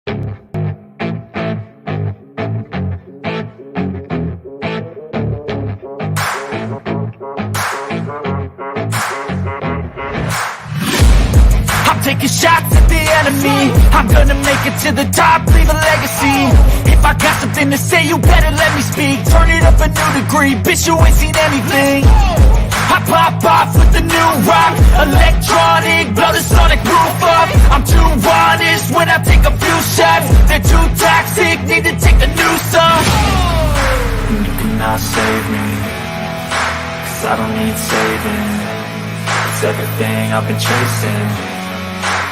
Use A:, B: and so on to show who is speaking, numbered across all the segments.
A: I'm taking shots at the enemy. I'm gonna make it to the top, leave a legacy. If I got something to say, you better let me speak. Turn it up a new degree, bitch, you ain't seen anything. I pop off with the new rock, electronic, blow the sonic roof up. I'm too honest when I take a few shots. They're too toxic, need to take the noose off. You cannot save me, 'cause I don't need saving. It's everything I've been chasing,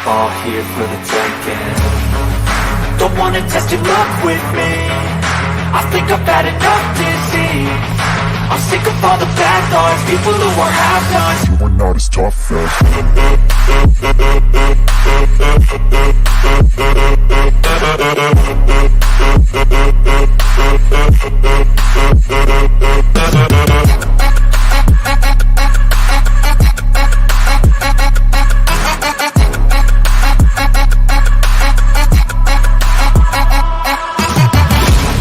A: all here for the taking. Don't wanna test your luck with me, I think I've had enough disease. I'm sick of all the bad thoughts, people who are half-nots.
B: You are not as tough as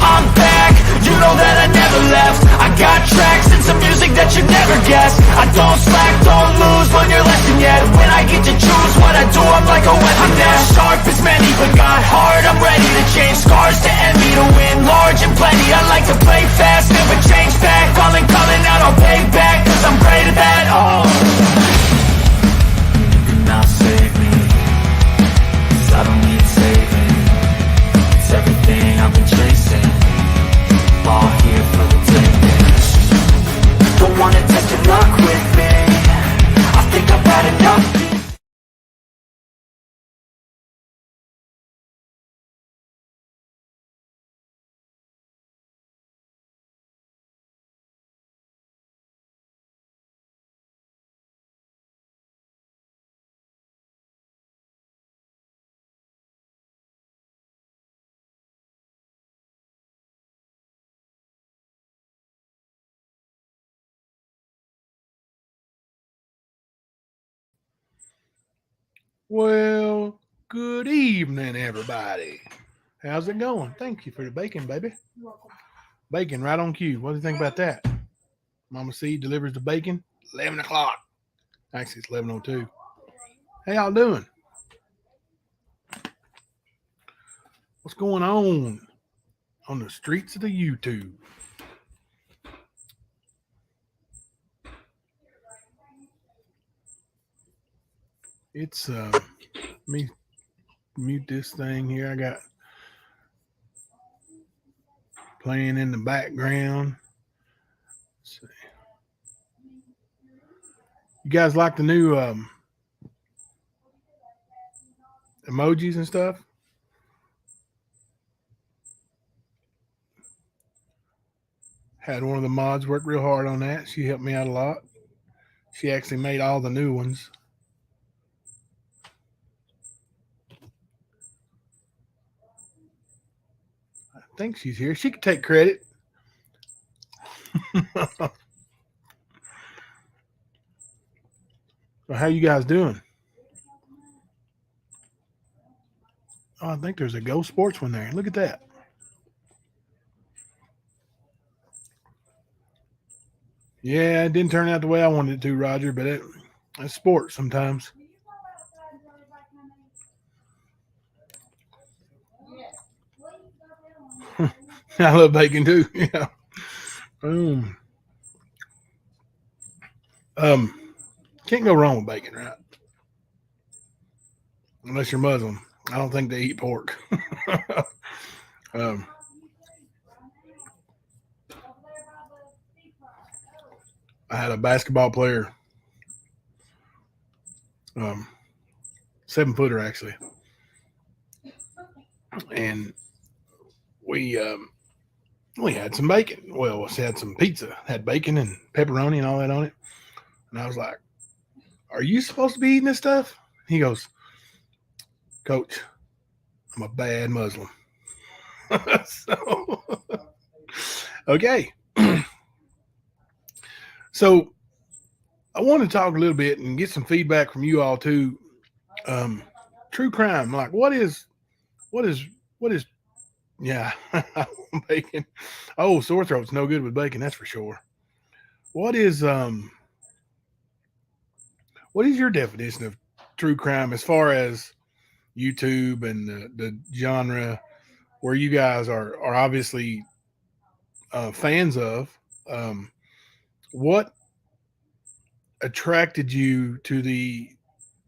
A: I'm back, you know that I never left. I got tracks and some music that you never guessed. I don't slack, don't lose, learn your lesson yet. When I get to choose what I do, I'm like a weapon that's sharp as many, but got hard, I'm ready to change. Scars to envy, to win large and plenty. I like to play fast, never change back. Calling out, I'll pay back, 'cause I'm great at that. Oh, you cannot save me, 'cause I don't need saving. It's everything I've been chasing, all here for the taking. Don't wanna test your luck with me, I think I've had enough.
C: Well, good evening, everybody. How's it going? Thank you for the bacon, baby. Bacon right on cue. What do you think about that? Mama C delivers the bacon 11 o'clock. Actually, it's 11:02. How y'all doing? What's going on the streets of the YouTube? It's let me mute this thing here. I got playing in the background. Let's see. You guys like the new emojis and stuff? Had one of the mods work real hard on that. She helped me out a lot. She actually made all the new ones. I think she's here. She could take credit. So how you guys doing? Oh, I think there's a Go Sports one there. Look at that. Yeah, it didn't turn out the way I wanted it to, Roger, but it's sports sometimes. I love bacon too. Yeah. Can't go wrong with bacon, right? Unless you're Muslim. I don't think they eat pork. I had a basketball player, 7-footer actually, and we had some bacon. Well, we had some pizza, had bacon and pepperoni and all that on it. And I was like, "Are you supposed to be eating this stuff?" He goes, "Coach, I'm a bad Muslim." So, okay. So I want to talk a little bit and get some feedback from you all too. True crime, like what is what is, yeah, bacon. Oh, sore throat's no good with bacon, that's for sure. What is what is your definition of true crime as far as YouTube and the genre where you guys are obviously fans of? Um, what attracted you to the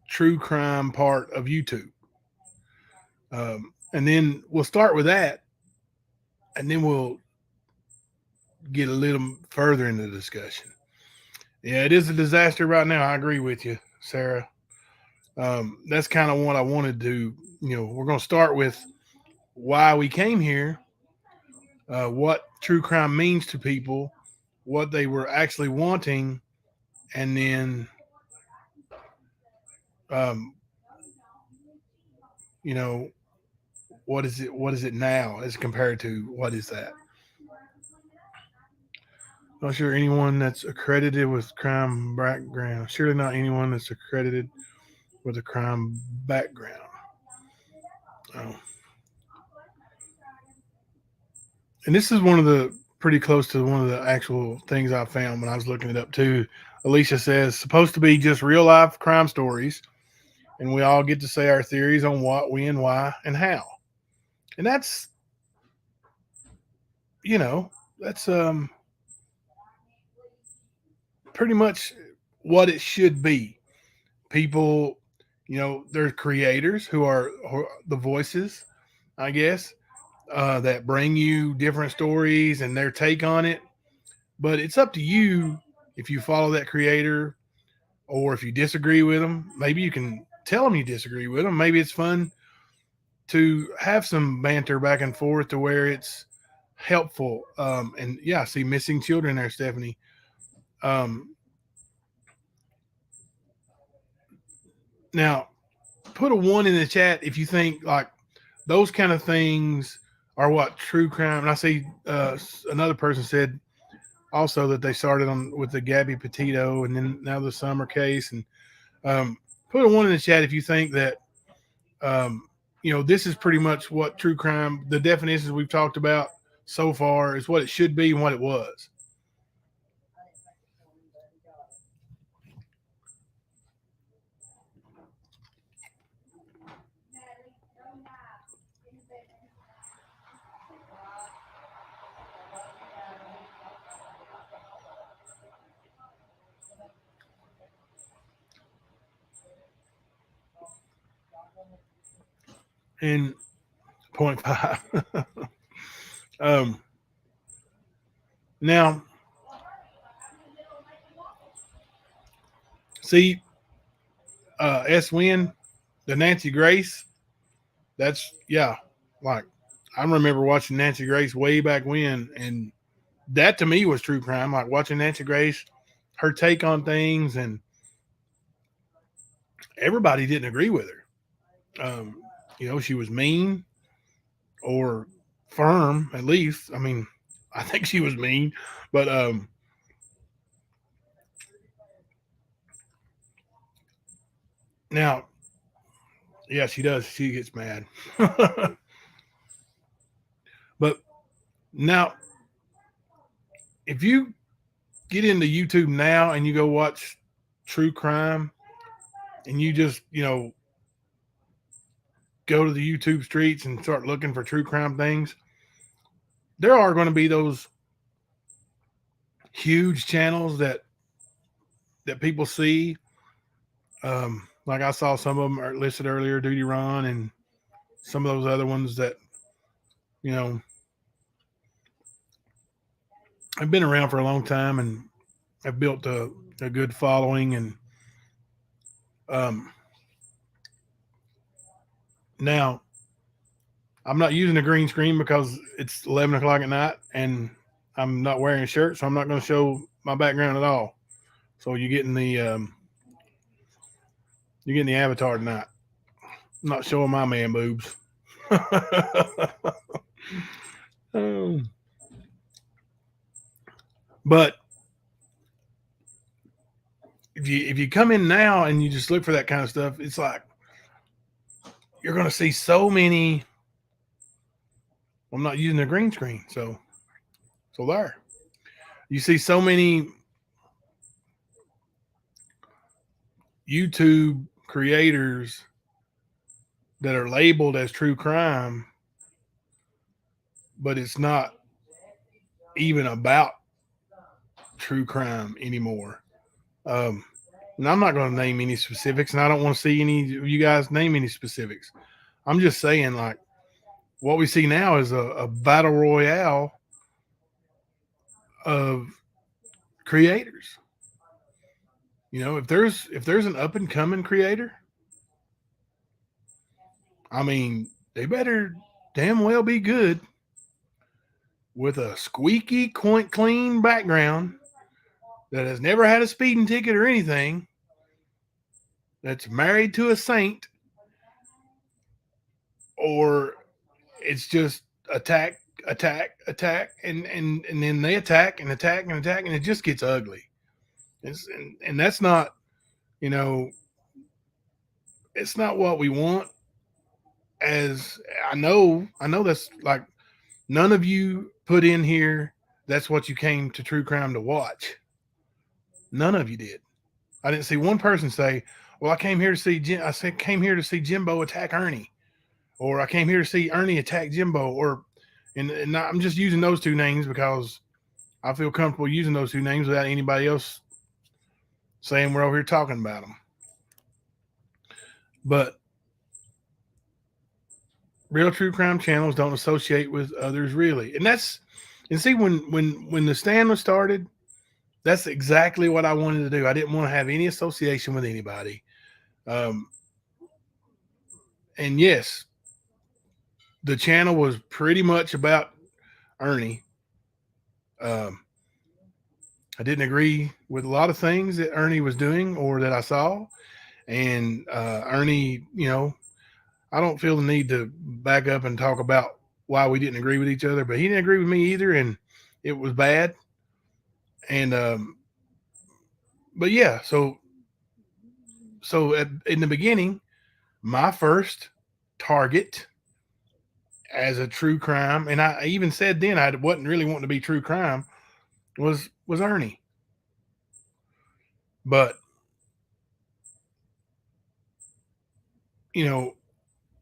C: true crime part of YouTube? And then we'll start with that, and then we'll get a little further into the discussion. Yeah, it is a disaster right now. I agree with you, Sarah. That's kind of what I wanted to, we're going to start with why we came here, what true crime means to people, what they were actually wanting, and then, um, you know, what is it now as compared to what is that? Not sure anyone that's accredited with crime background. Surely not anyone that's accredited with a crime background. Oh. And this is one of the pretty close to one of the actual things I found when I was looking it up too. Alicia says supposed to be just real life crime stories, and we all get to say our theories on what, when, why, and how. And that's pretty much what it should be. People, they're creators who are the voices, I guess, that bring you different stories and their take on it. But it's up to you if you follow that creator or if you disagree with them. Maybe you can tell them you disagree with them. Maybe it's fun to have some banter back and forth to where it's helpful. And yeah, I see missing children there, Stephanie. Um, Now, put a one in the chat if you think like those kind of things are what true crime. And I see another person said also that they started on with the Gabby Petito and then now the Summer case. And put a one in the chat if you think that this is pretty much what true crime, the definitions we've talked about so far, is what it should be and what it was. In 0.5. Now, see, S. Win, the Nancy Grace, that's, yeah, like, I remember watching Nancy Grace way back when, and that to me was true crime. Like watching Nancy Grace, her take on things, and everybody didn't agree with her. She was mean or firm, at least. I mean, I think she was mean, but now, yeah, she does. She gets mad. But now, if you get into YouTube now and you go watch true crime and you just, go to the YouTube streets and start looking for true crime things, there are going to be those huge channels that people see. Like I saw some of them are listed earlier, Duty Ron, and some of those other ones that, have been around for a long time and have built a good following. And now I'm not using a green screen because it's 11 o'clock at night and I'm not wearing a shirt, so I'm not going to show my background at all. So you're getting the avatar tonight. I'm not showing my man boobs. But if you come in now and you just look for that kind of stuff, it's like you're going to see so many I'm not using a green screen. So there. You see so many YouTube creators that are labeled as true crime, but it's not even about true crime anymore. Um, and I'm not going to name any specifics, and I don't want to see any of you guys name any specifics. I'm just saying, like, what we see now is a battle royale of creators. You know, if there's an up and coming creator, I mean, they better damn well be good with a squeaky, clean background that has never had a speeding ticket or anything, that's married to a saint, or it's just attack, and then they attack and attack and attack, and it just gets ugly. And that's not, you know, it's not what we want. As I know that's like none of you put in here. That's what you came to True Crime to watch. None of you did. I didn't see one person say, "Well, I came here to see came here to see Jimbo attack Ernie," or "I came here to see Ernie attack Jimbo," or and I'm just using those two names because I feel comfortable using those two names without anybody else saying we're over here talking about them. But real true crime channels don't associate with others really, and see when the stand was started, that's exactly what I wanted to do. I didn't want to have any association with anybody. Um, and yes, the channel was pretty much about Ernie. Um, I didn't agree with a lot of things that Ernie was doing or that I saw. And Ernie, I don't feel the need to back up and talk about why we didn't agree with each other, but he didn't agree with me either. And it was bad. And, but yeah, in the beginning, my first target as a true crime, and I even said then I wasn't really wanting to be true crime, was Ernie. But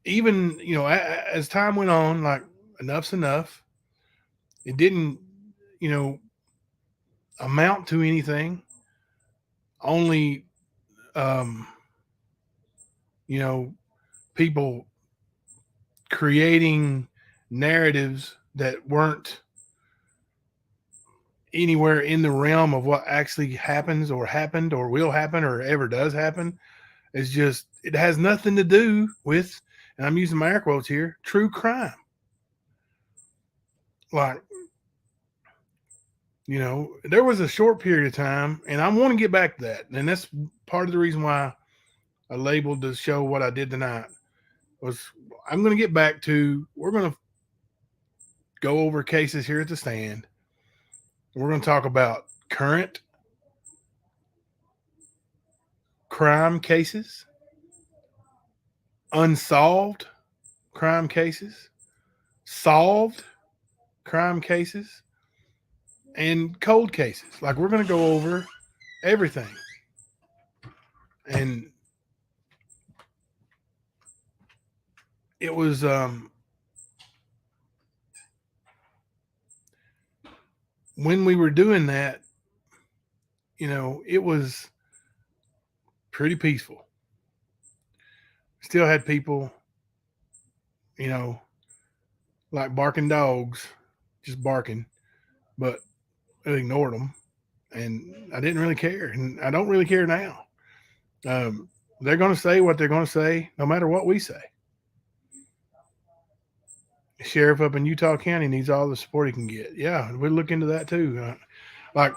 C: even as time went on, like enough's enough. It didn't you know amount to anything. Only um, you know people creating narratives that weren't anywhere in the realm of what actually happens or happened or will happen or ever does happen. It's just, it has nothing to do with, and I'm using my air quotes here, true crime. Like, there was a short period of time, and I want to get back to that. And that's part of the reason why I labeled the show what I did tonight. Was I'm going to get back to, we're going to go over cases here at the stand. We're going to talk about current crime cases, unsolved crime cases, solved crime cases, and cold cases. Like, we're going to go over everything. And it was when we were doing that, it was pretty peaceful. Still had people, like barking dogs, just barking, but I ignored them, and I didn't really care, and I don't really care now. They're going to say what they're going to say, no matter what we say. The sheriff up in Utah County needs all the support he can get. Yeah, we'll look into that too. But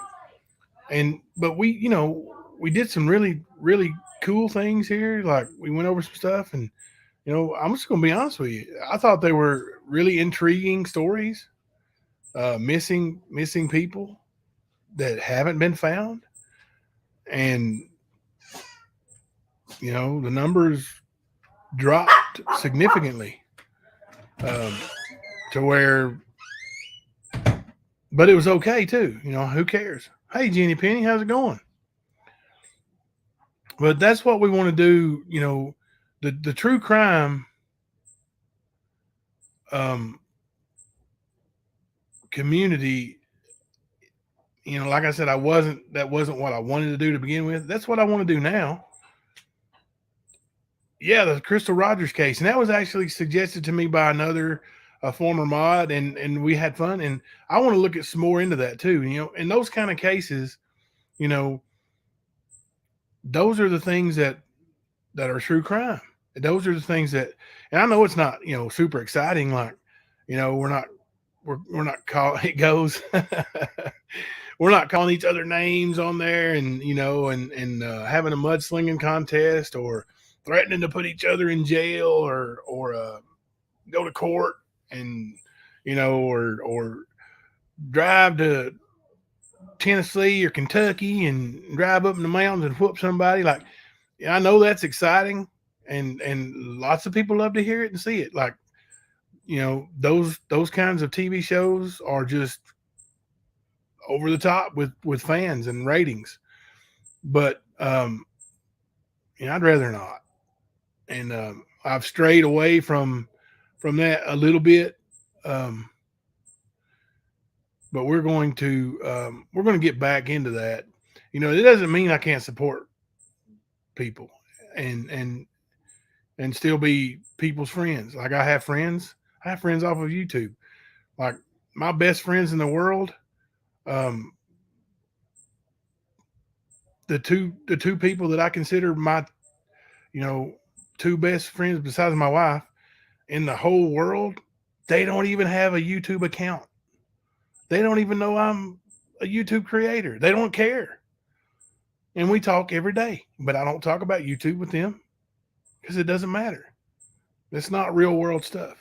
C: we did some really, really cool things here. Like, we went over some stuff, and I'm just going to be honest with you. I thought they were really intriguing stories. Missing people that haven't been found, and the numbers dropped significantly. to where, but it was okay too. You know, who cares? Hey, Jenny Penny, how's it going? But that's what we want to do. You know, the true crime um, community. You know, like I said, that wasn't what I wanted to do to begin with. That's what I want to do now. Yeah, the Crystal Rogers case, and that was actually suggested to me by another a former mod, and we had fun. And I want to look at some more into that too. You know, in those kind of cases, you know, those are the things that are true crime. Those are the things that, and I know it's not, you know, super exciting. Like, you know, we're not calling it goes. We're not calling each other names on there, and you know, and having a mudslinging contest or threatening to put each other in jail or go to court and you know or drive to Tennessee or Kentucky and drive up in the mountains and whoop somebody. Like, yeah, I know that's exciting, and lots of people love to hear it and see it. Like, you know, those kinds of TV shows are just over the top with fans and ratings. But you know, I'd rather not. And I've strayed away from that a little bit. Um, but we're going to get back into that. You know, it doesn't mean I can't support people and and still be people's friends. Like I have friends. I have friends off of YouTube. Like my best friends in the world, um, the two people that I consider my, you know, two best friends besides my wife in the whole world, they don't even have a YouTube account. They don't even know I'm a YouTube creator. They don't care. And we talk every day, but I don't talk about YouTube with them because it doesn't matter. It's not real world stuff.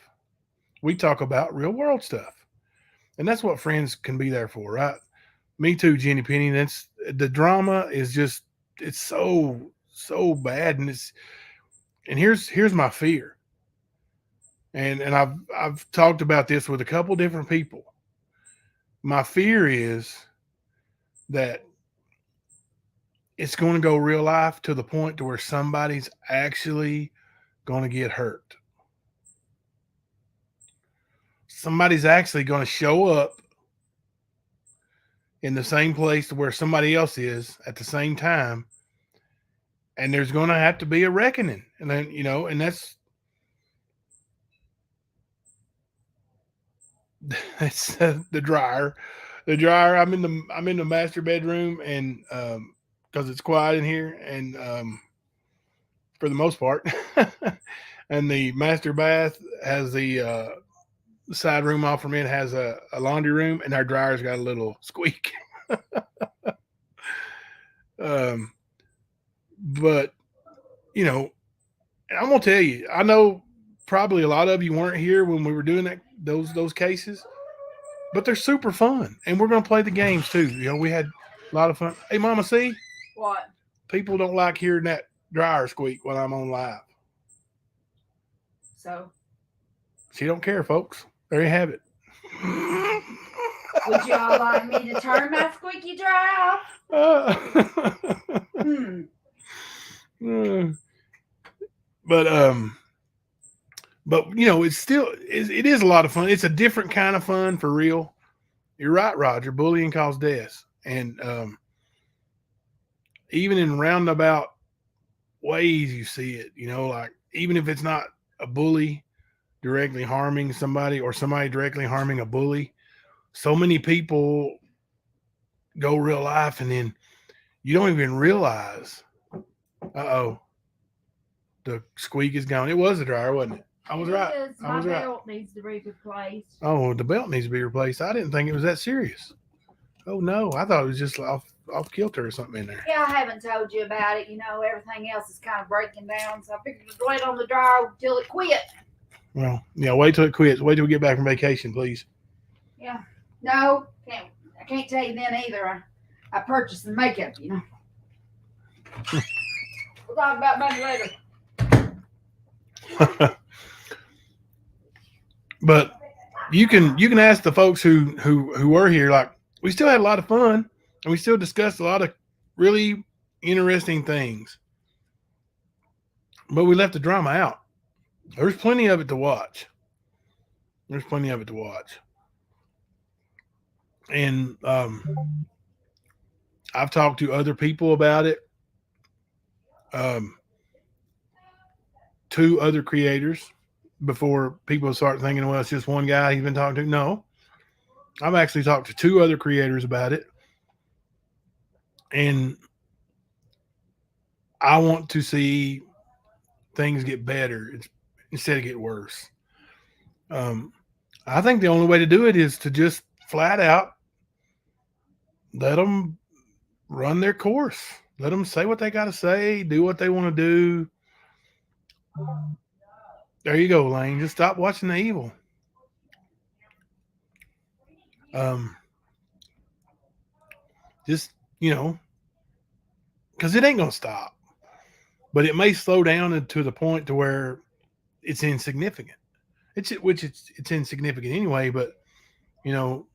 C: We talk about real world stuff. And that's what friends can be there for, right? Me too, Jenny Penny. That's the drama is just it's so bad. And here's my fear. And I've talked about this with a couple different people. My fear is that it's going to go real life to the point to where somebody's actually going to get hurt. Somebody's actually going to show up in the same place where somebody else is at the same time, and there's going to have to be a reckoning. And then, you know, and that's the dryer. The dryer. I'm in the master bedroom, and because it's quiet in here, and for the most part, and the master bath has the side room off from it has a laundry room, and our dryer's got a little squeak. But you know, and I'm gonna tell you, I know probably a lot of you weren't here when we were doing those cases, but they're super fun, and we're gonna play the games too. You know, we had a lot of fun. Hey, Mama, see
B: What?
C: people don't like hearing that dryer squeak when I'm on live.
B: So,
C: She don't care, folks. There you have it.
B: would y'all like me to turn my squeaky dryer off?
C: But you know, it is a lot of fun. It's a different kind of fun for real. You're right, Roger. Bullying causes death, and even in roundabout ways, you see it. You know, like even if it's not a bully directly harming somebody or somebody directly harming a bully, so many people go real life, and then you don't even realize. Uh-oh. The squeak is gone. It was the dryer, wasn't it? I was right. I was right.
B: My belt needs to be replaced.
C: Oh, the belt needs to be replaced. I didn't think it was that serious. Oh no, I thought it was just off kilter or something in there.
B: Yeah, I haven't told you about it. You know, everything else is kind of breaking down, so I figured to wait on the dryer till it quit.
C: Well, yeah, wait till it quits. Wait till we get back from vacation, please.
B: Yeah. No, I can't tell you then either. I purchased some makeup, you know. We'll talk about money later.
C: But you can ask the folks who were here. Like, we still had a lot of fun, and we still discussed a lot of really interesting things, but we left the drama out. There's plenty of it to watch. There's plenty of it to watch, and I've talked to other people about it. Um, Two other creators before people start thinking, well, it's just one guy he's been talking to. No, I've actually talked to two other creators about it, and I want to see things get better instead of get worse. Um, I think the only way to do it is to just flat out let them run their course. Let them say what they got to say, do what they want to do. There you go, Lane. Just stop watching the evil. Um, just, because it ain't going to stop, but it may slow down to the point to where it's insignificant. It's insignificant anyway, but I'm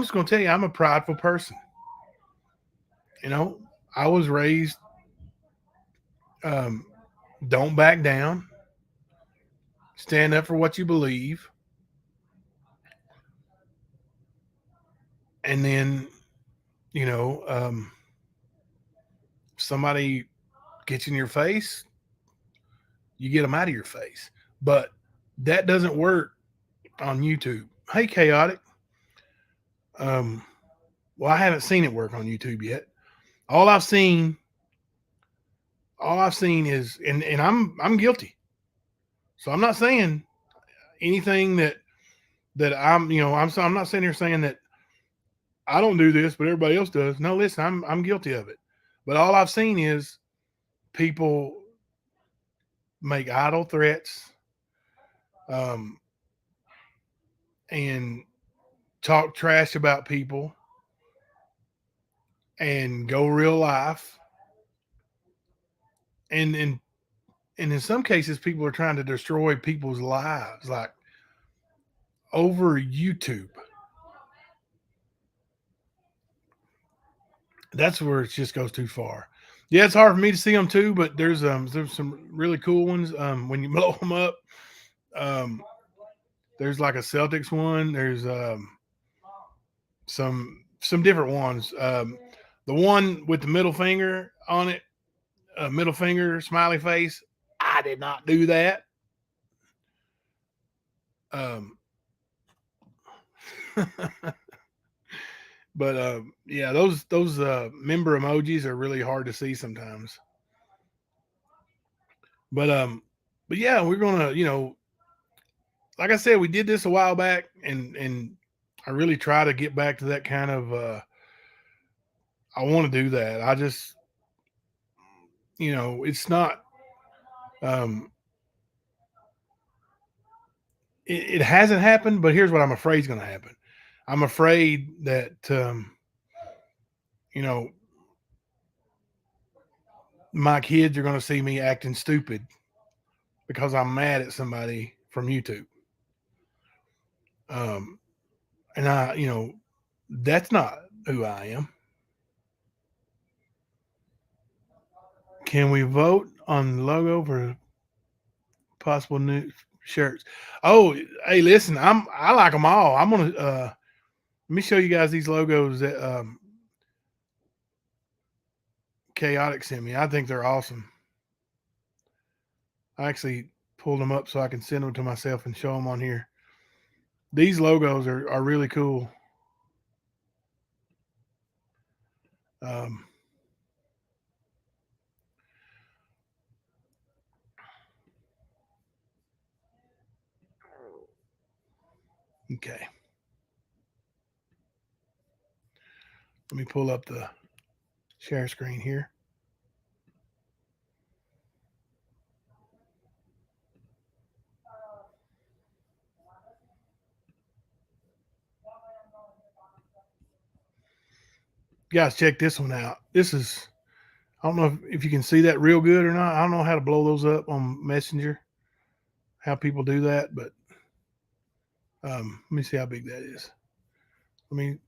C: just going to tell you, I'm a prideful person. I was raised, um, don't back down, stand up for what you believe, and then, somebody gets in your face, you get them out of your face. But that doesn't work on YouTube. Hey, Chaotic. Well, I haven't seen it work on YouTube yet. All I've seen is, and I'm guilty. So I'm not saying anything that I'm not sitting here saying that I don't do this, but everybody else does. No, listen, I'm guilty of it. But all I've seen is people make idle threats, and talk trash about people, and go real life. And in some cases, people are trying to destroy people's lives, like over YouTube. That's where it just goes too far. Yeah, it's hard for me to see them too, but there's some really cool ones. When you blow them up, there's like a Celtics one. There's some different ones. The one with the middle finger on it, middle finger smiley face. I did not do that. But yeah, those member emojis are really hard to see sometimes. But yeah, we're gonna, like I said, we did this a while back, and I really try to get back to that kind of. I want to do that. I just, it's not. It hasn't happened, but here's what I'm afraid is going to happen. I'm afraid that, my kids are going to see me acting stupid because I'm mad at somebody from YouTube. And that's not who I am. Can we vote on the logo for possible new shirts? Oh, hey, listen, I like them all. I'm gonna let me show you guys these logos that Chaotic sent me. I think they're awesome. I actually pulled them up so I can send them to myself and show them on here. These logos are really cool. Okay. Let me pull up the share screen here. Guys, check this one out. This is, I don't know if you can see that real good or not. I don't know how to blow those up on Messenger, how people do that, but Let me see how big that is. I mean,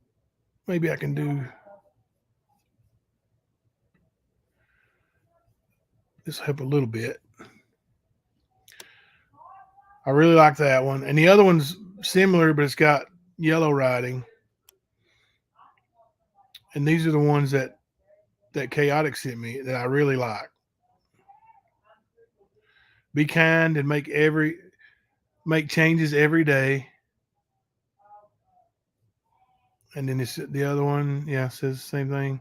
C: maybe I can do this. Help a little bit. I really like that one, and the other one's similar, but it's got yellow writing. And these are the ones that Chaotic sent me that I really like. Be kind and make changes every day. And then the other one, yeah, says the same thing.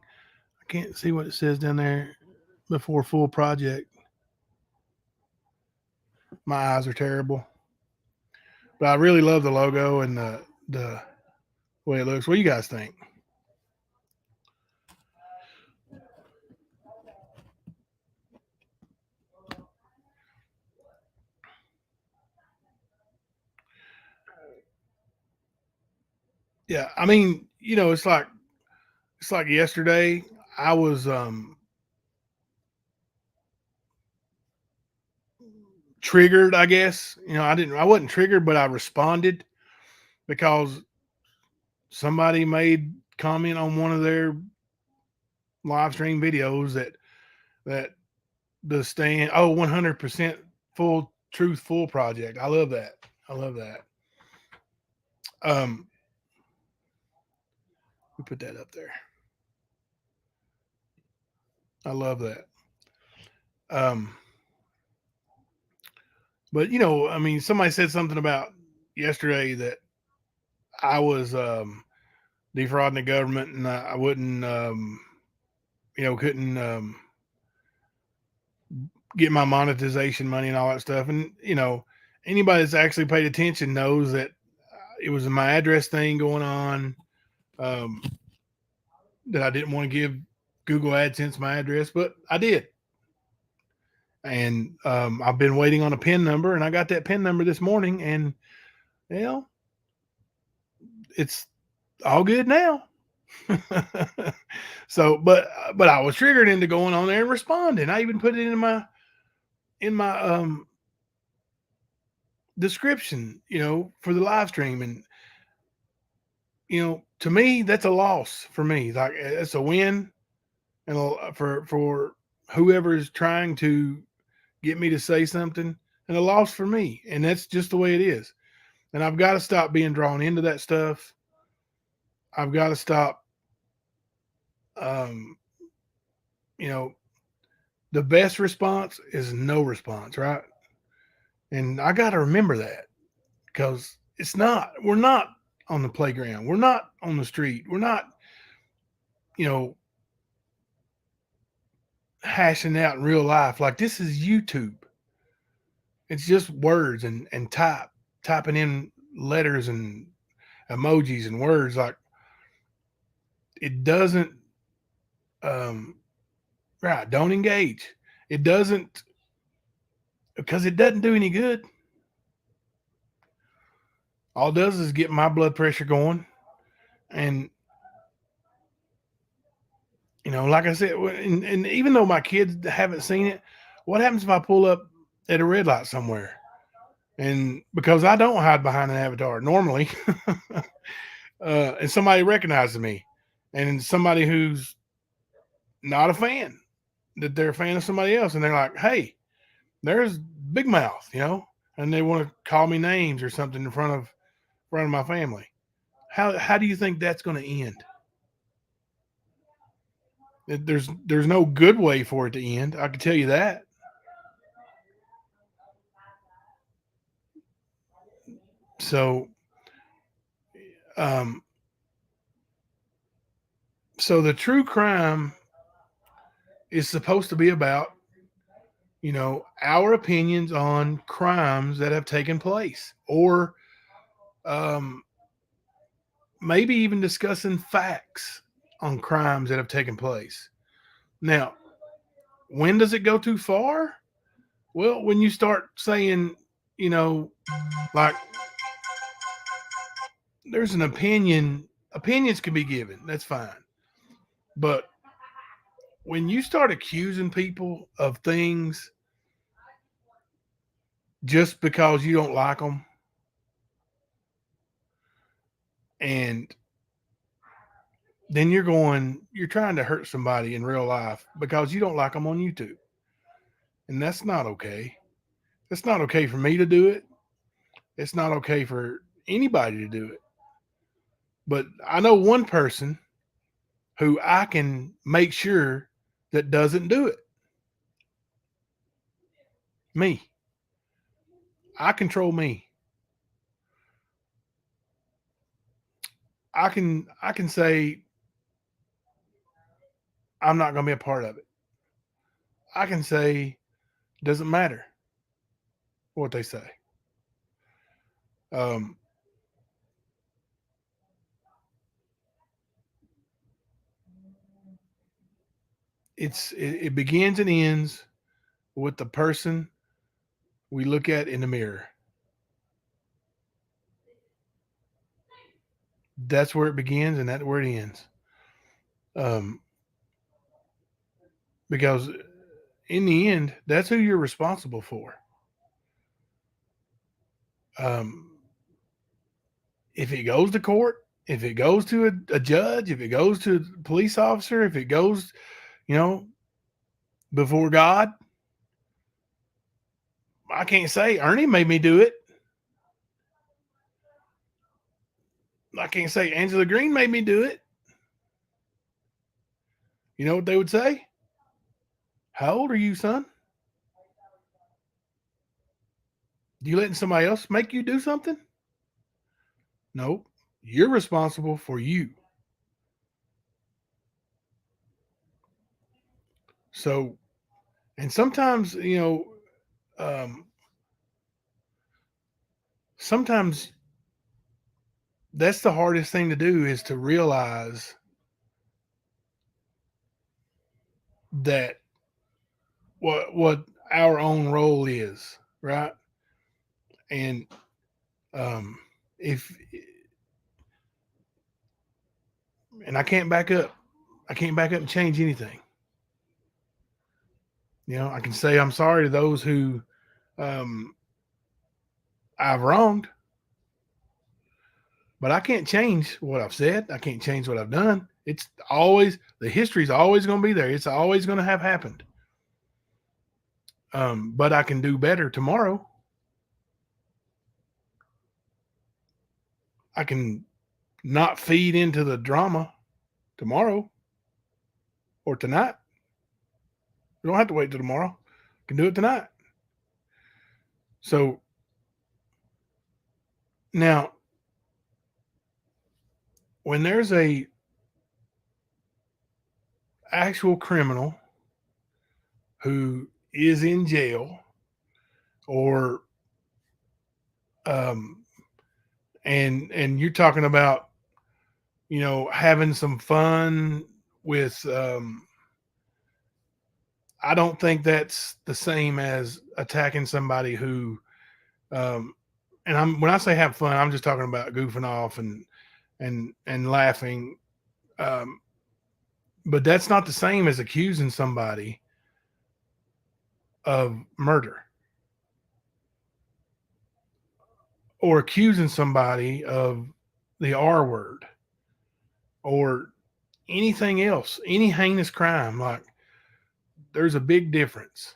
C: I can't see what it says down there before full project. My eyes are terrible. But I really love the logo and the way it looks. What do you guys think? Yeah, I mean, it's like yesterday I was triggered, I guess. I wasn't triggered, but I responded because somebody made comment on one of their live stream videos that the stand 100% full truth full project. I love that. I love that. We put that up there. I love that. But I mean, somebody said something about yesterday that I was defrauding the government, and I wouldn't, couldn't get my monetization money and all that stuff. And anybody that's actually paid attention knows that it was my address thing going on. That I didn't want to give Google AdSense my address, but I did. And I've been waiting on a PIN number, and I got that PIN number this morning, and it's all good now. So, but I was triggered into going on there and responding. I even put it in my description, for the live stream, and to me that's a loss for me. Like, it's a win, and for whoever is trying to get me to say something, and a loss for me. And that's just the way it is. And I've got to stop being drawn into that stuff. I've got to stop. The best response is no response, right? And I got to remember that, because we're not on the playground. We're not on the street. We're not, hashing out in real life. Like, this is YouTube. It's just words and typing in letters and emojis and words. Like, it doesn't, right. Don't engage. It doesn't, because it doesn't do any good. All it does is get my blood pressure going. And, like I said, and even though my kids haven't seen it, what happens if I pull up at a red light somewhere? And because I don't hide behind an avatar normally, and somebody recognizes me, and somebody who's not a fan, that they're a fan of somebody else, and they're like, hey, there's Big Mouth, and they want to call me names or something in front of my family. How do you think that's going to end? There's no good way for it to end. I can tell you that. So, so the true crime is supposed to be about, our opinions on crimes that have taken place, or maybe even discussing facts on crimes that have taken place. Now, when does it go too far? Well, when you start saying, like, there's an opinion. Opinions can be given. That's fine. But when you start accusing people of things just because you don't like them, And then you're trying to hurt somebody in real life because you don't like them on YouTube. And that's not okay. It's not okay for me to do it. It's not okay for anybody to do it. But I know one person who I can make sure that doesn't do it. Me. I control me. I can say I'm not going to be a part of it. I can say doesn't matter what they say. Um, it begins and ends with the person we look at in the mirror. That's where it begins and that's where it ends. Um, because in the end, that's who you're responsible for. Um, if it goes to court, if it goes to a judge, if it goes to a police officer, if it goes, you know, before God, I can't say Ernie made me do it. I can't say Angela Green made me do it. You know what they would say? How old are you, son? You letting somebody else make you do something? No, you're responsible for you. So, and sometimes, um, sometimes that's the hardest thing to do is to realize that what our own role is, right? And um, if and I can't back up, I can't back up and change anything. I can say I'm sorry to those who um, I've wronged, but I can't change what I've said. I can't change what I've done. It's always the history's always going to be there. It's always going to have happened. But I can do better tomorrow. I can not feed into the drama tomorrow or tonight. You don't have to wait till tomorrow. You can do it tonight. So now, when there's a actual criminal who is in jail or um and you're talking about having some fun with I don't think that's the same as attacking somebody who um and I'm when I say have fun, I'm just talking about goofing off and laughing. um but that's not the same as accusing somebody of murder or accusing somebody of the R word or anything else, any heinous crime. Like, there's a big difference.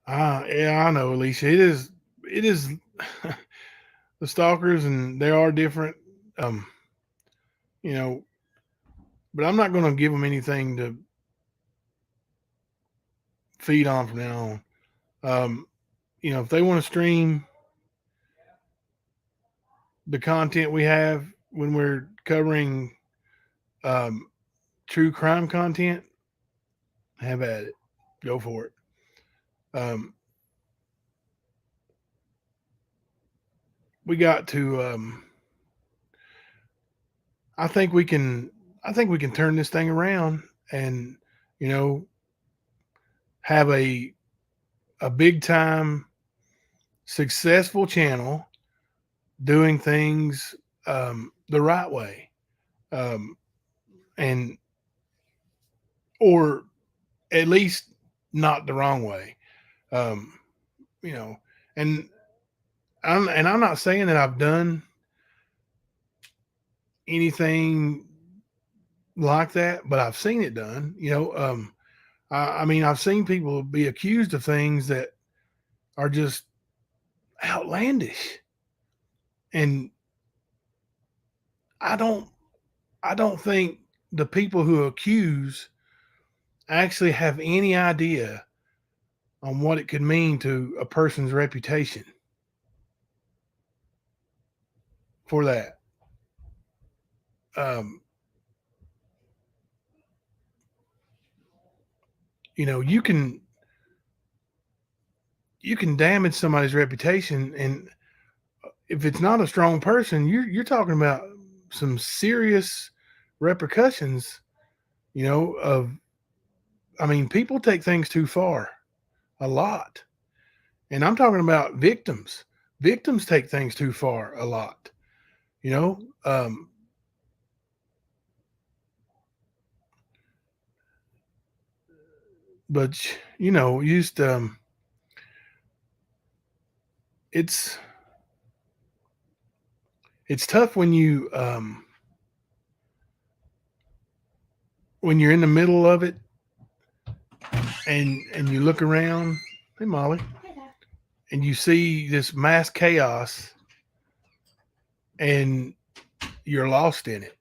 C: Yeah, I know, Alicia. It is the stalkers, and they are different. Um, you know, but I'm not going to give them anything to feed on from now on. Um, if they want to stream the content we have when we're covering um, true crime content, have at it. Go for it. Um, we got to. I think we can. I think we can turn this thing around and you know have a big time successful channel doing things the right way, um, and or at least not the wrong way. Um, you know, And I'm not saying that I've done anything like that, but I've seen it done. I mean, I've seen people be accused of things that are just outlandish, and I don't I don't think the people who accuse actually have any idea on what it could mean to a person's reputation for that. Um, you know, you can damage somebody's reputation, and if it's not a strong person, you're talking about some serious repercussions. Of I mean, people take things too far a lot, and I'm talking about victims. Victims take things too far a lot. You know, but used it's it's tough when you're in the middle of it and you look around. Hey, Molly. And you see this mass chaos and you're lost in it.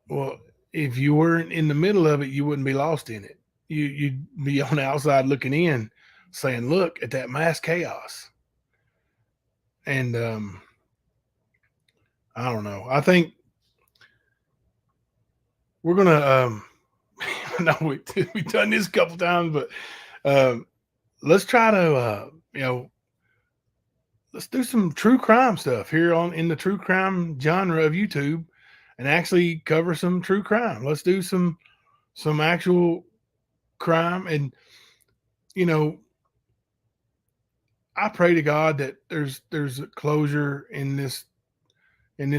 C: Well, if you weren't in the middle of it, you wouldn't be lost in it. You'd be on the outside looking in, saying, "Look at that mass chaos." And I don't know. I think we're gonna. No, we've done this a couple times, but um, let's try to let's do some true crime stuff here on in the true crime genre of YouTube, and actually cover some true crime. Let's do some actual crime, and you know, I pray to God that there's a closure in this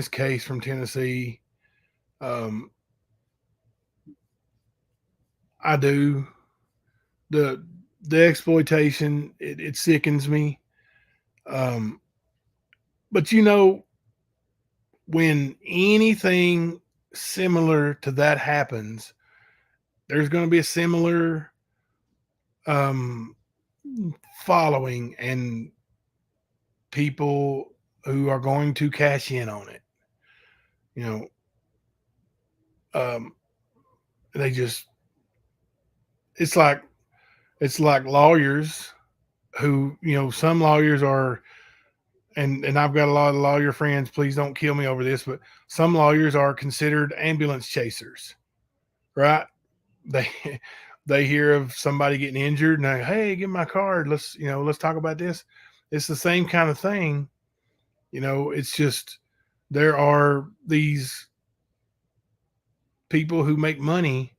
C: case from Tennessee. Um, I do. The exploitation, it sickens me. Um, but when anything similar to that happens, there's going to be a similar um, following and people who are going to cash in on it. You know, um, they just it's like lawyers who some lawyers are, and I've got a lot of lawyer friends. Please don't kill me over this, but some lawyers are considered ambulance chasers, right? They they hear of somebody getting injured and they, hey, give me my card. Let's talk about this. It's the same kind of thing. It's just there are these people who make money,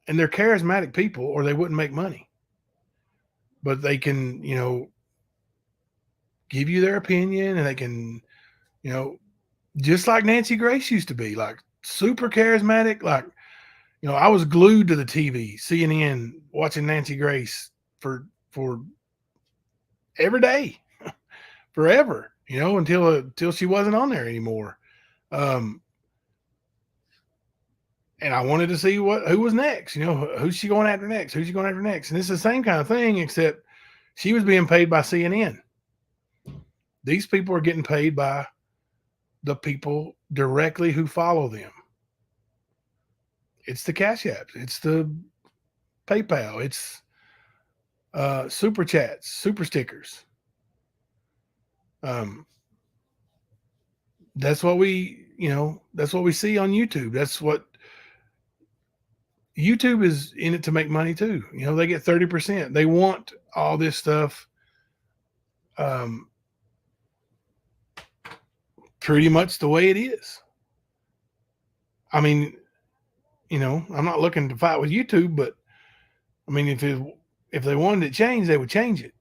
C: and they're charismatic people or they wouldn't make money. But they can, give you their opinion, and they can, you know, just like Nancy Grace used to be, like super charismatic. Like, I was glued to the TV, CNN, watching Nancy Grace for every day, forever, until she wasn't on there anymore. Um, and I wanted to see who was next. Who's she going after next? Who's she going after next? And it's the same kind of thing, except she was being paid by CNN. These people are getting paid by the people directly who follow them. It's the Cash Apps. It's the PayPal. It's super chats, super stickers. Um, that's what that's what we see on YouTube. That's what YouTube is in it to make money too. They get 30%. They want all this stuff um, pretty much the way it is. I mean, I'm not looking to fight with YouTube, but I mean, if they wanted it changed, they would change it.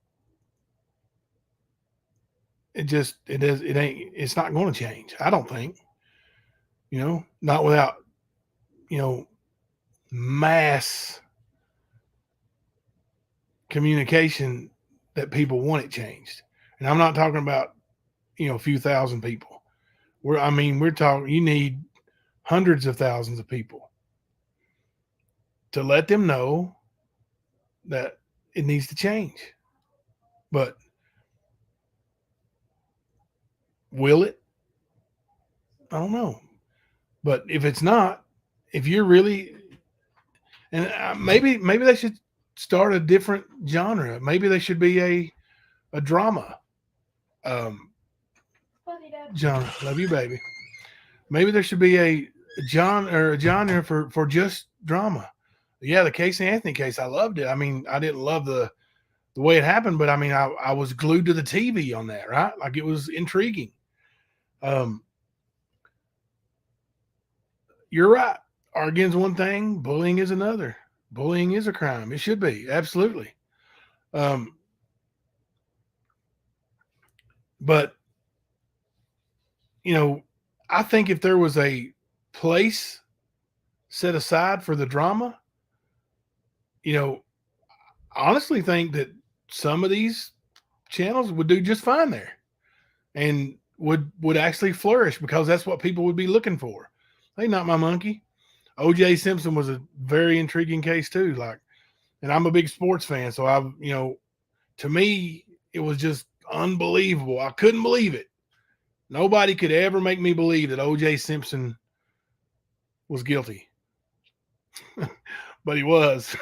C: It's not going to change. I don't think, not without, mass communication that people want it changed. And I'm not talking about, a few thousand people. We're talking, you need hundreds of thousands of people to let them know that it needs to change. But will it? I don't know. But if it's not, if you're really, and maybe they should start a different genre. Maybe they should be a drama genre. Love you, baby. Maybe there should be a genre for just drama. Yeah, the Casey Anthony case, I loved it. I mean, I didn't love the way it happened, but I mean, I was glued to the TV on that, right? Like it was intriguing. You're right. Arguing's one thing, bullying is another. Bullying is a crime. It should be, absolutely. But I think if there was a place set aside for the drama, I honestly think that some of these channels would do just fine there and would actually flourish because that's what people would be looking for. Hey, not my monkey. O.J. Simpson was a very intriguing case too. And I'm a big sports fan, so to me, it was just unbelievable. I couldn't believe it. Nobody could ever make me believe that O.J. Simpson was guilty. But he was.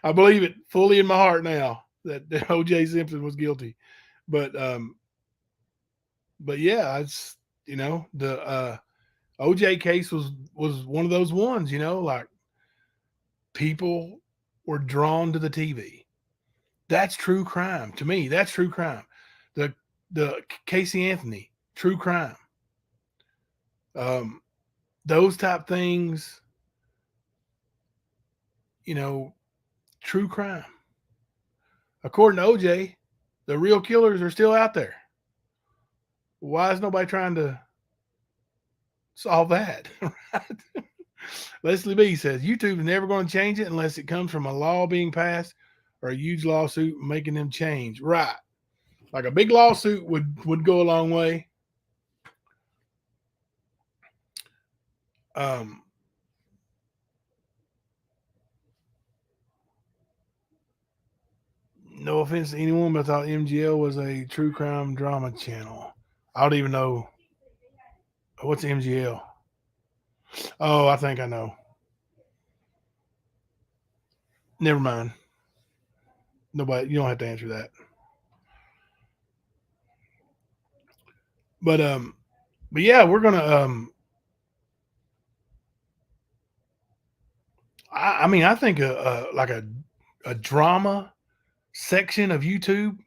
C: I believe it fully in my heart now that O.J. Simpson was guilty. But yeah, it's the O.J. case was one of those ones, like people were drawn to the TV. That's true crime to me. That's true crime. The Casey Anthony, true crime. Those type things, true crime. According to OJ, the real killers are still out there. Why is nobody trying to solve that? Right? Leslie B says YouTube's never going to change it unless it comes from a law being passed or a huge lawsuit making them change. Right. Like a big lawsuit would go a long way. No offense to anyone, but I thought MGL was a true crime drama channel. I don't even know. What's MGL? Oh, I think I know. Never mind. Nobody, you don't have to answer that. But yeah, we're gonna I think like a drama section of YouTube.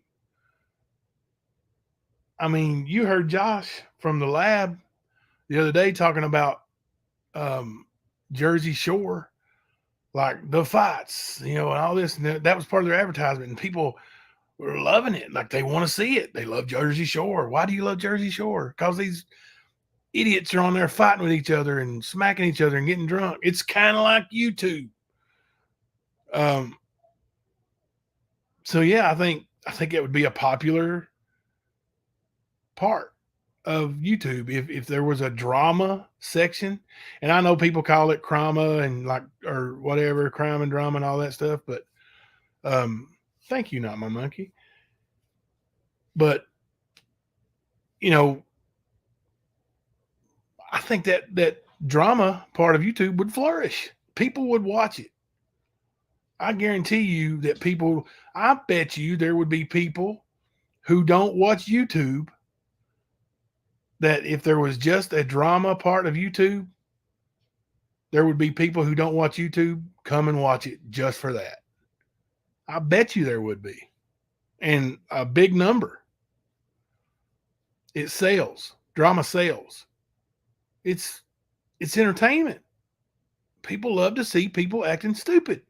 C: I mean, you heard Josh from the lab the other day talking about Jersey Shore, like the fights, and all this. And that was part of their advertisement, and people were loving it. Like they want to see it. They love Jersey Shore. Why do you love Jersey Shore? Because these idiots are on there fighting with each other and smacking each other and getting drunk. It's kind of like YouTube. So yeah, I think it would be a popular part of YouTube if there was a drama section. And I know people call it crama and or whatever, crime and drama and all that stuff, but thank you, not my monkey. But I think that drama part of YouTube would flourish. People would watch it. I guarantee you that I bet you there would be people who don't watch YouTube that if there was just a drama part of YouTube, there would be people who don't watch YouTube come and watch it just for that. I bet you there would be. And a big number. It sells. Drama sells. It's entertainment. People love to see people acting stupid.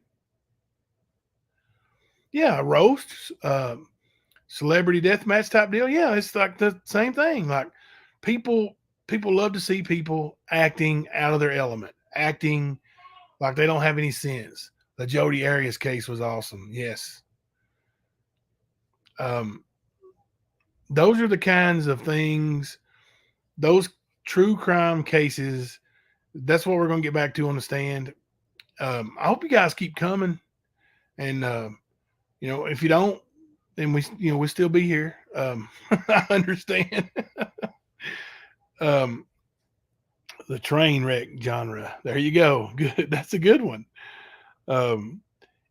C: Yeah, roasts, celebrity deathmatch type deal. Yeah, it's like the same thing. Like people love to see people acting out of their element, acting like they don't have any sins. The Jodi Arias case was awesome. Yes. Um, those are the kinds of things, those true crime cases. That's what we're going to get back to on the stand. I hope you guys keep coming. And, if you don't, then we still be here. I understand. um, the train wreck genre. There you go. Good. That's a good one. Um,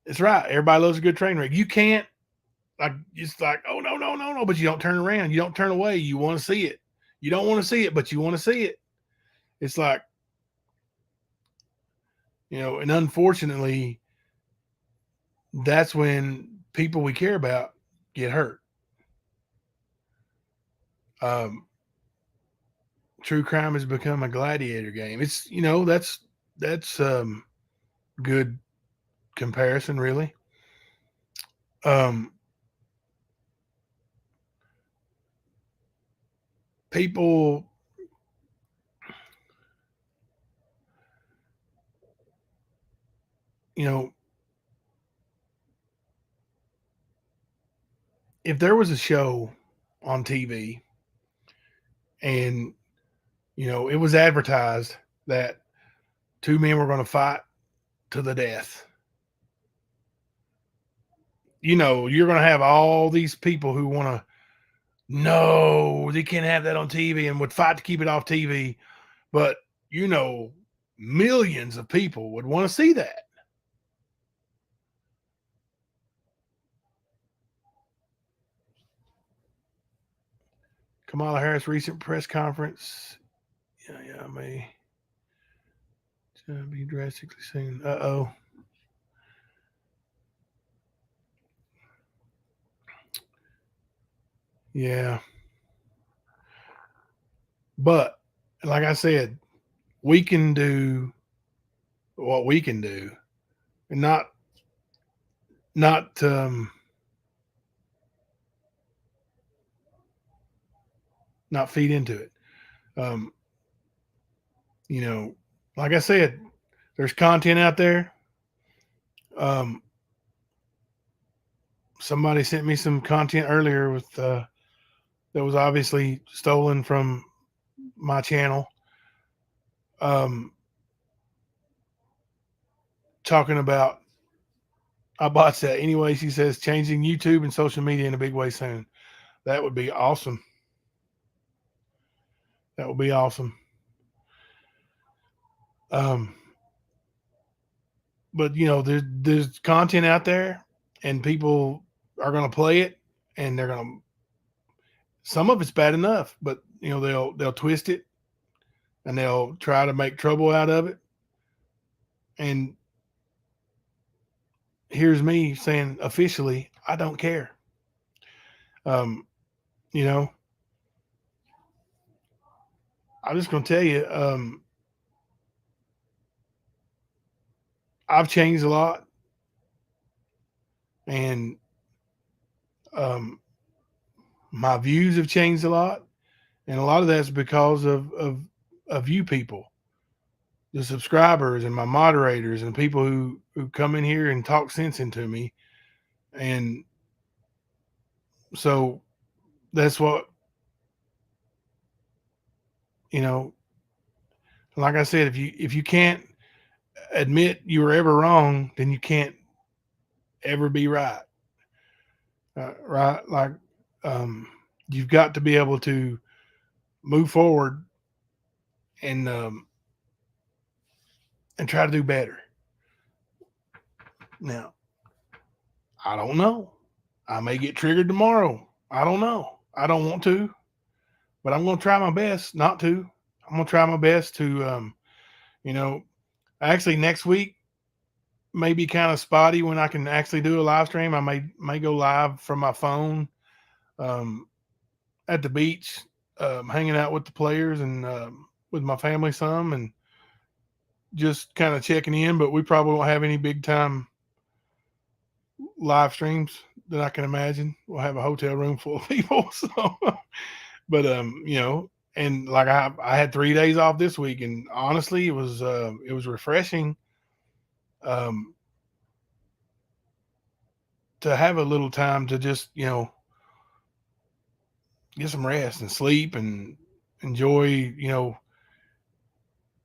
C: it's right. Everybody loves a good train wreck. You can't it's like, oh no, no, no, no, but you don't turn around. You don't turn away. You want to see it. You don't want to see it, but you want to see it. It's like, and unfortunately, that's when people we care about get hurt. Um, true crime has become a gladiator game. It's that's good comparison, really. Um, people, you know, if there was a show on TV and it was advertised that two men were going to fight to the death, you're going to have all these people who want to, no, they can't have that on TV and would fight to keep it off TV. But, millions of people would want to see that. Kamala Harris' recent press conference. Yeah, may be drastically soon. Uh-oh. Yeah. But like I said, we can do what we can do and not feed into it. Um, like I said, there's content out there. Somebody sent me some content earlier with that was obviously stolen from my channel. Talking about, I botched that. Anyway, she says changing YouTube and social media in a big way soon. That would be awesome. That would be awesome. But there's content out there, and people are going to play it, and they're going to. Some of it's bad enough, but they'll twist it, and they'll try to make trouble out of it. And here's me saying officially, I don't care. I'm just going to tell you, I've changed a lot, and my views have changed a lot, and a lot of that's because of you people, the subscribers, and my moderators, and people who come in here and talk sense into me, and so that's what Like I said, if you can't admit you were ever wrong, then you can't ever be right. Right? Like, you've got to be able to move forward and try to do better. Now, I don't know. I may get triggered tomorrow. I don't know. I don't want to, but I'm going to try my best not to. I'm going to try my best to, actually next week may be kind of spotty when I can actually do a live stream. I may go live from my phone at the beach, hanging out with the players and with my family some, and just kind of checking in. But we probably won't have any big time live streams that I can imagine. We'll have a hotel room full of people. So, but and like I had 3 days off this week, and honestly, it was refreshing. To have a little time to just, get some rest and sleep and enjoy,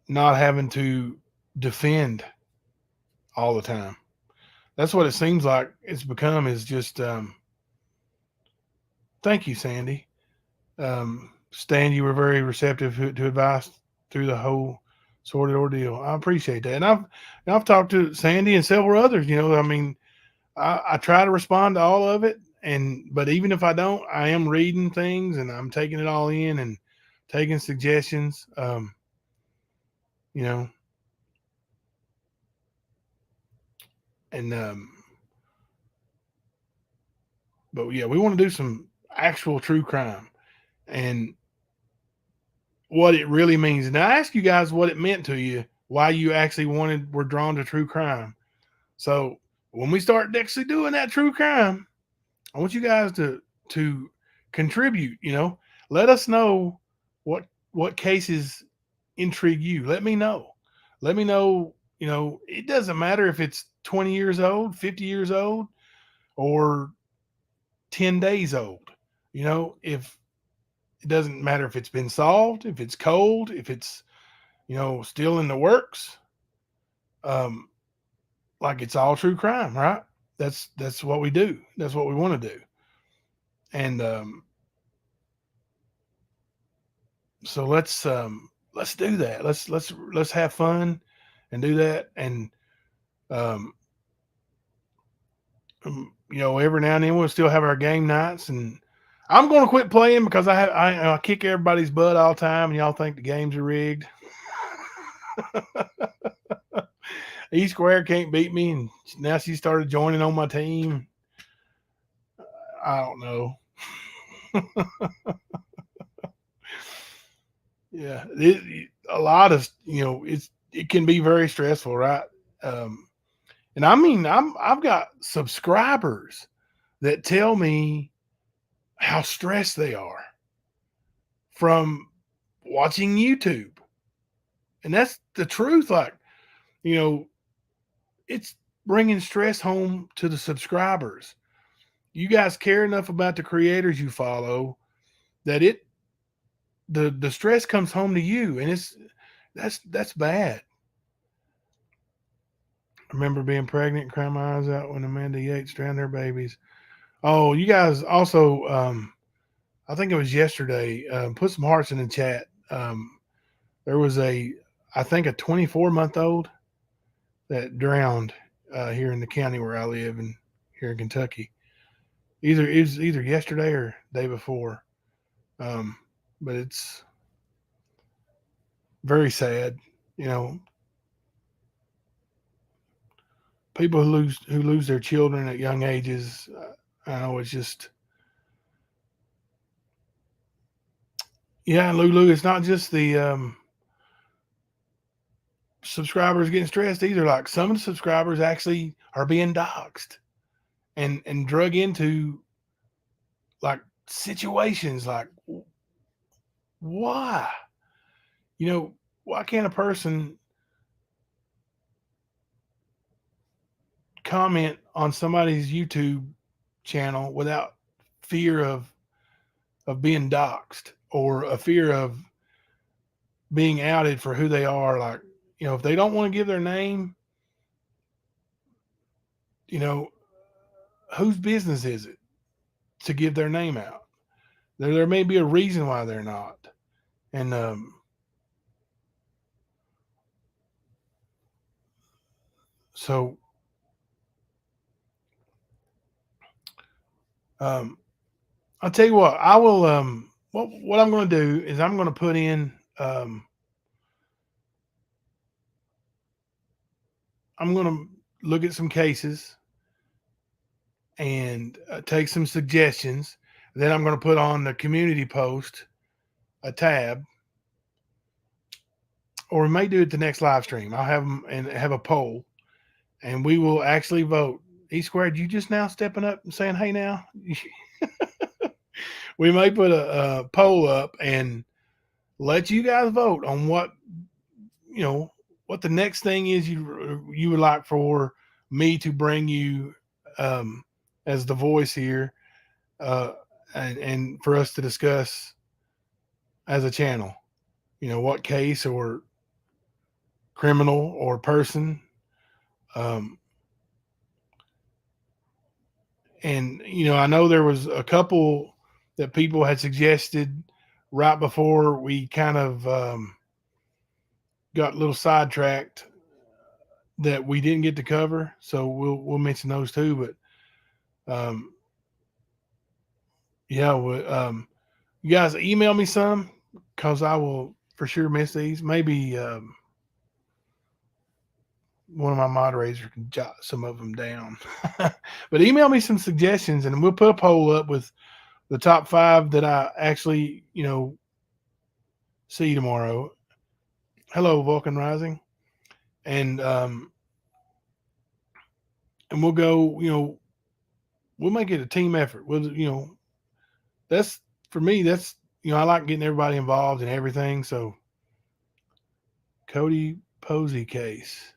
C: not having to defend all the time. That's what it seems like it's become is just, thank you, Sandy. Stan, you were very receptive to advice through the whole sorted ordeal. I appreciate that. And I've talked to Sandy and several others, I mean, I try to respond to all of it. But even if I don't, I am reading things and I'm taking it all in and taking suggestions. You know, and but yeah, we want to do some actual true crime and what it really means. And I asked you guys what it meant to you, why you actually were drawn to true crime. So when we start actually doing that true crime, I want you guys to contribute. Let us know what cases intrigue you. Let me know. Let me know. It doesn't matter if it's 20 years old, 50 years old, or 10 days old. If it doesn't matter if it's been solved, if it's cold, if it's still in the works. Like it's all true crime, right? That's what we do. That's what we want to do. And so let's do that. Let's have fun and do that. And um, every now and then we'll still have our game nights. And I'm going to quit playing because I kick everybody's butt all the time, and y'all think the games are rigged. E Square can't beat me, and now she started joining on my team. I don't know. Yeah, a lot of it can be very stressful, right? And I mean, I've got subscribers that tell me how stressed they are from watching YouTube, and that's the truth. Like, it's bringing stress home to the subscribers. You guys care enough about the creators you follow that the stress comes home to you, and that's bad. I remember being pregnant and crying my eyes out when Amanda Yates drowned her babies. Oh, you guys also, I think it was yesterday, put some hearts in the chat. There was I think a 24-month-old that drowned here in the county where I live and here in Kentucky. It was either yesterday or day before. But it's very sad, people who lose their children at young ages. I know it's just, yeah, Lulu. It's not just the subscribers getting stressed either. Like some of the subscribers actually are being doxxed and drug into like situations. Like, why? Why can't a person comment on somebody's YouTube channel without fear of being doxxed or a fear of being outed for who they are? Like, if they don't want to give their name, whose business is it to give their name out? There may be a reason why they're not. And so I'll tell you what, I will what I'm going to do is I'm going to put in I'm going to look at some cases and take some suggestions. Then I'm going to put on the community post a tab, or we may do it the next live stream. I'll have them and have a poll, and we will actually vote. E Squared, you just now stepping up and saying, "Hey, now." We may put a poll up and let you guys vote on what the next thing is you would like for me to bring you as the voice here and for us to discuss as a channel, what case or criminal or person. Um, and, I know there was a couple that people had suggested right before we kind of got a little sidetracked that we didn't get to cover. So we'll mention those too. But yeah, you guys email me some because I will for sure miss these. Maybe one of my moderators can jot some of them down. But email me some suggestions and we'll put a poll up with the top 5 that I actually, see tomorrow. Hello, Vulcan Rising. And we'll go, we'll make it a team effort. That's for me, that's, I like getting everybody involved in everything. So Cody Posey case.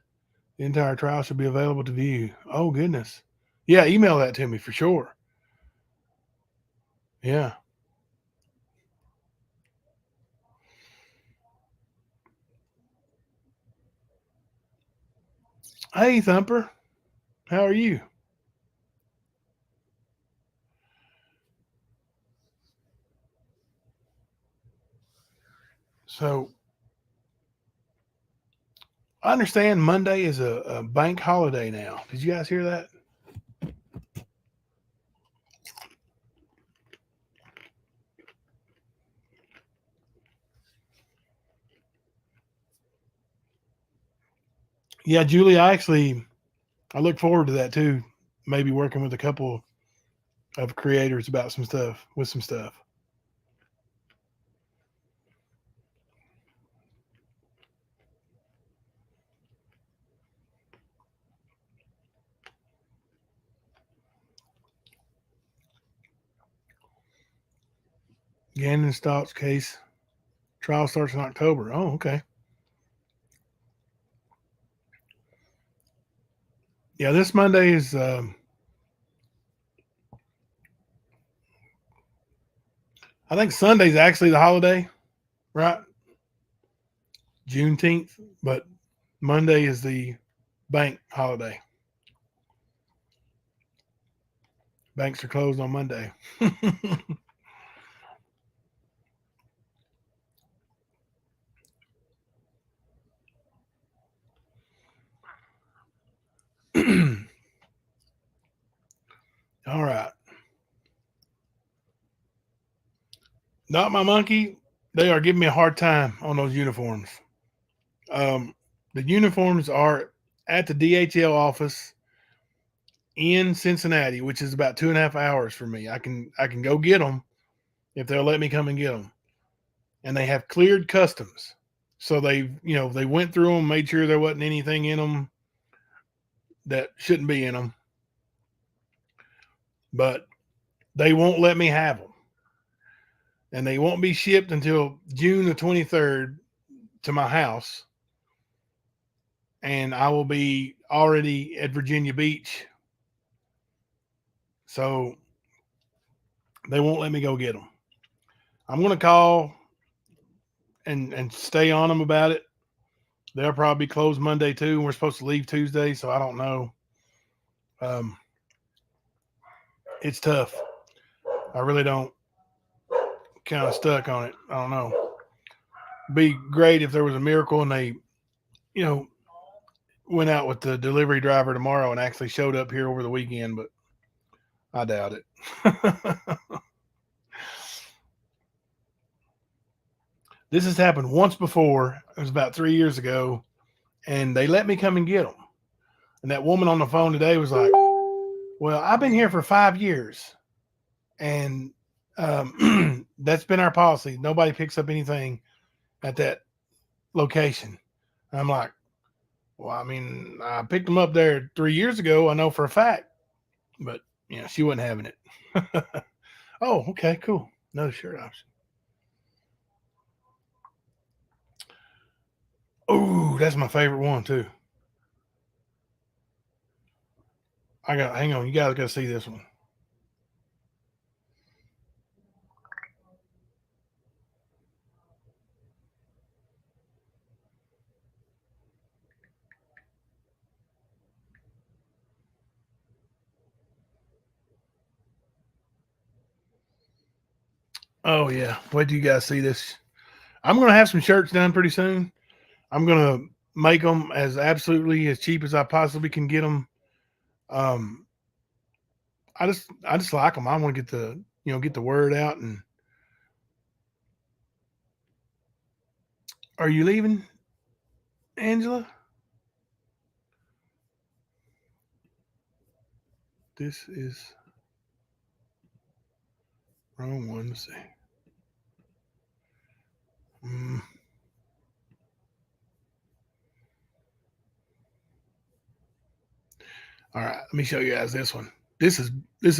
C: The entire trial should be available to view. Oh, goodness. Yeah, email that to me for sure. Yeah. Hey, Thumper. How are you? So I understand Monday is a bank holiday now. Did you guys hear that? Yeah, Julie, I look forward to that too. Maybe working with a couple of creators about some stuff, with some stuff. Gannon Stott's case trial starts in October. Oh, okay. Yeah, this Monday is. I think Sunday's actually the holiday, right? Juneteenth, but Monday is the bank holiday. Banks are closed on Monday. All right. Not my monkey. They are giving me a hard time on those uniforms. The uniforms are at the DHL office in Cincinnati, which is about 2.5 hours for me. I can go get them if they'll let me come and get them. And they have cleared customs. So they went through them, made sure there wasn't anything in them that shouldn't be in them. But they won't let me have them. And they won't be shipped until June the 23rd to my house. And I will be already at Virginia Beach. So they won't let me go get them. I'm going to call and stay on them about it. They'll probably be closed Monday too. And we're supposed to leave Tuesday. So I don't know. It's tough. I really don't. Kind of stuck on it. I don't know. Be great if there was a miracle and they, went out with the delivery driver tomorrow and actually showed up here over the weekend, but I doubt it. This has happened once before. It was about 3 years ago, and they let me come and get them. And that woman on the phone today was like, "Well, I've been here for 5 years, and that's been our policy. Nobody picks up anything at that location." And I'm like, "Well, I mean, I picked them up there 3 years ago. I know for a fact." But, she wasn't having it. Oh, okay, cool. No shirt option. Oh, that's my favorite one too. Hang on, you guys got to see this one. Oh yeah. Wait till you guys see this. I'm going to have some shirts done pretty soon. I'm going to make them as absolutely as cheap as I possibly can get them. I just like them. I want to get the word out. And are you leaving, Angela? This is wrong one. Let's see. All right, let me show you guys this one. This is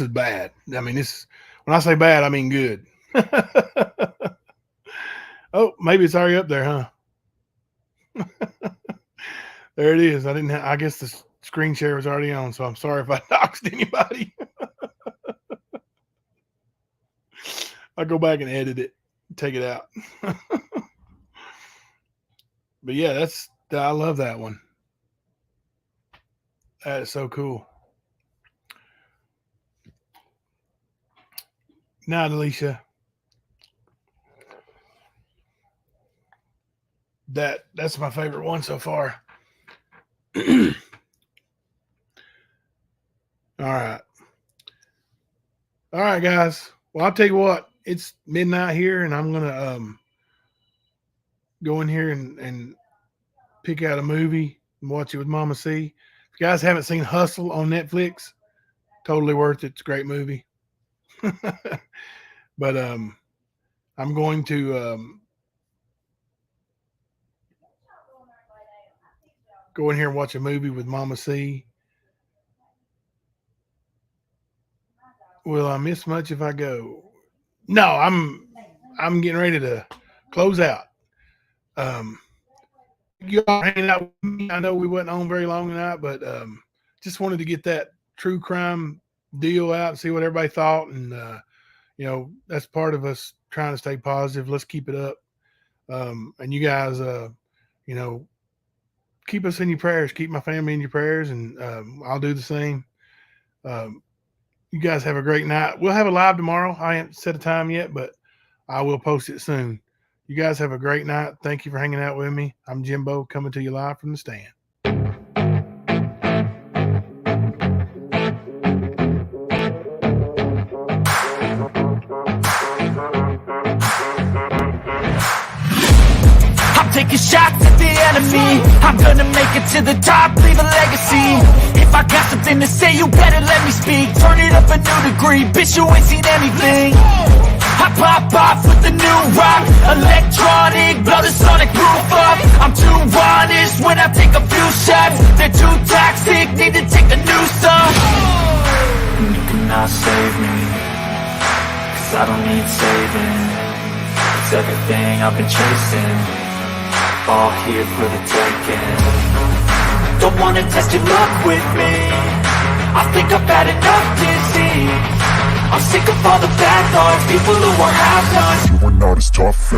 C: bad. I mean, when I say bad, I mean good. Oh, maybe it's already up there, huh? There it is. I guess the screen share was already on, so I'm sorry if I doxed anybody. I'll go back and edit it, take it out. But yeah, I love that one. That is so cool. Now, Alicia, that's my favorite one so far. All right, guys. Well, I'll tell you what. It's midnight here, and I'm gonna go in here and pick out a movie and watch it with Mama C. If you guys haven't seen Hustle on Netflix, totally worth it. It's a great movie. But I'm going to go in here and watch a movie with Mama C. Will I miss much if I go? No, I'm getting ready to close out. You all hanging out with me. I know we wasn't on very long tonight, but just wanted to get that true crime deal out and see what everybody thought. And that's part of us trying to stay positive. Let's keep it up. And you guys, keep us in your prayers. Keep my family in your prayers, and I'll do the same. You guys have a great night. We'll have a live tomorrow. I haven't set a time yet, but I will post it soon. You guys have a great night. Thank you for hanging out with me. I'm Jimbo, coming to you live from the stand.
A: I'm taking shots at the enemy. I'm gonna make it to the top, leave a legacy. If I got something to say, you better let me speak. Turn it up a new degree, bitch, you ain't seen anything. I pop off with the new rock, electronic, blow the sonic roof up. I'm too honest when I take a few shots. They're too toxic, need to take the noose off. You cannot save me, cause I don't need saving. It's everything I've been chasing, all here for the taking. Don't wanna test your luck with me, I think I've had enough disease. I'm sick of all the bad thoughts, people who are half-nots.
D: You are not as tough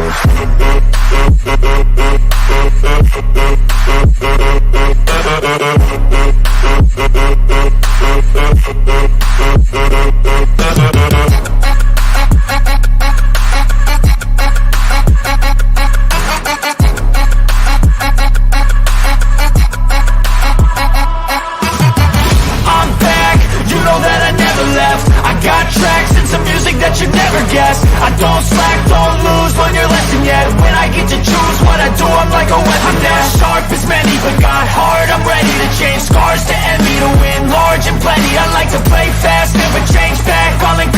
A: I'm back, you know that I never left. I got tracks and some music that you never guessed. I don't slack, don't lose, learn your lesson yet. When I get to choose what I do, I'm like a weapon. I'm not sharp as many, but got hard, I'm ready to change. Scars to envy, to win large and plenty. I like to play fast, never change back, all in